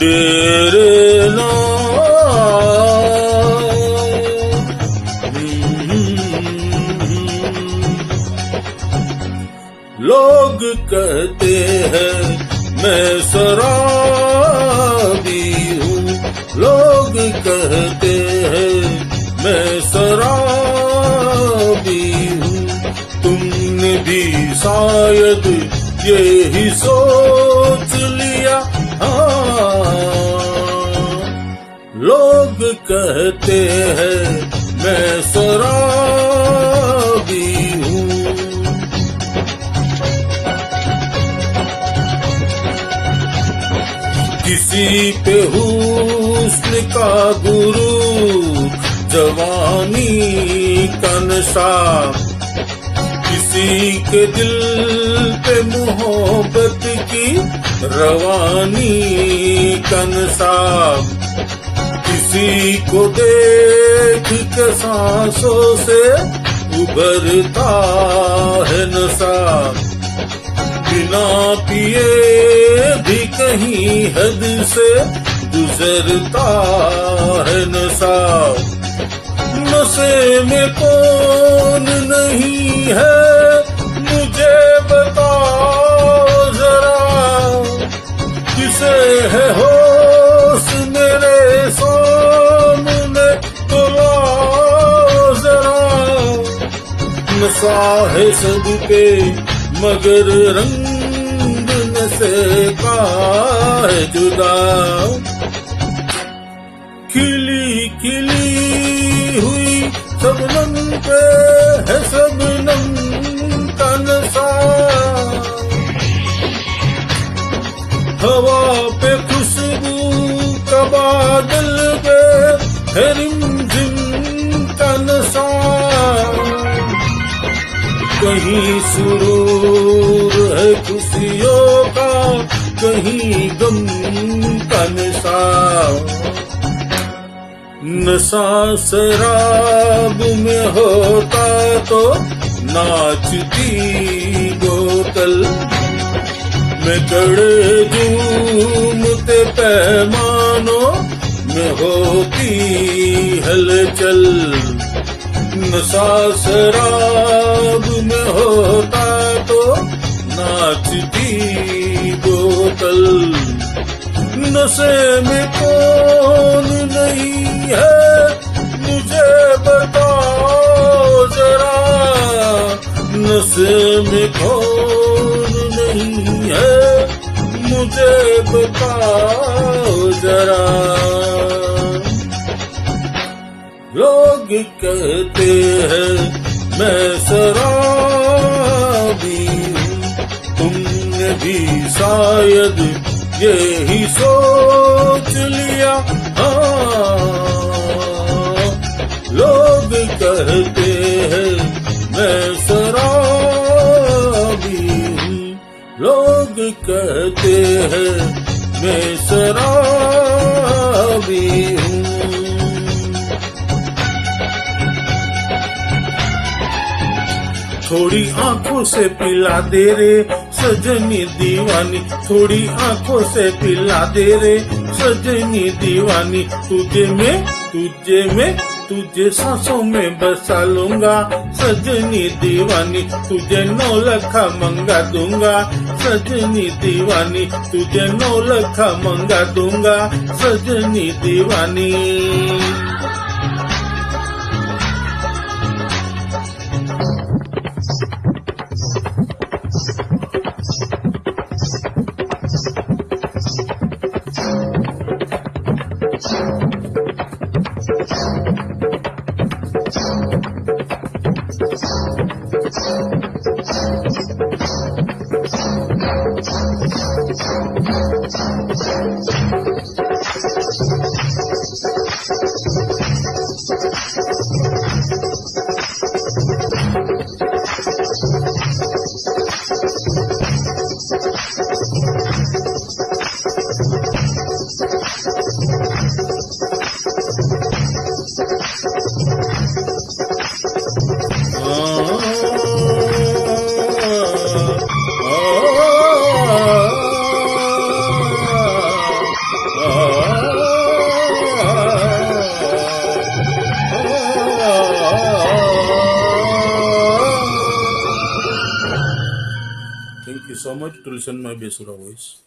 डेरे ना लोग कहते हैं मैं शराबी हूँ, लोग कहते हैं मैं शराबी हूँ। तुमने भी शायद यही सोच लिया, हाँ। लोग कहते हैं मैं शराबी हूँ। किसी पे हुस्न का गुरु, जवानी का नशा, किसी के दिल पे मोहब्बत की रवानी का नशा, किसी को देख के सांसों से उभरता है नशा, बिना पिए भी कहीं हद से गुजरता है नशा। नशे में कौन नहीं है मुझे बताओ जरा, किसे है होश मेरे सामने तो लाओ जरा। नशा है सब पे मगर रंग नशे का है जुदा। खिली खिली हुई शबनम पे है शबनम का नशा, हवा पे खुशबू का बादल पे है रिमझिम का नशा। कहीं सुरूर है खुशियों का, कहीं गम का नशा। नशा शराब में होता तो नाचती बोतल में, कड़े झूमते पैमानों में होती हलचल। नशा शराब में होता तो नाचती बोतल, नशे में कौन नहीं है मुझे बताओ जरा, नशे में कौन नहीं है मुझे बताओ जरा। लोग कहते हैं मैं शराबी हूँ, तुमने भी शायद यही सोच लिया, हाँ। लोग कहते हैं मैं शराबी हूँ, लोग कहते हैं मैं शराबी हूँ। थोड़ी आंखों से पिला दे रे सजनी दीवानी, थोड़ी आंखों से पिला दे रे सजनी दीवानी। तुझे सांसों में बसा लूंगा सजनी दीवानी, तुझे 9 लाख मंगा दूंगा सजनी दीवानी, तुझे 9 लाख मंगा दूंगा सजनी दीवानी। Thank you so much to listen my Besura voice.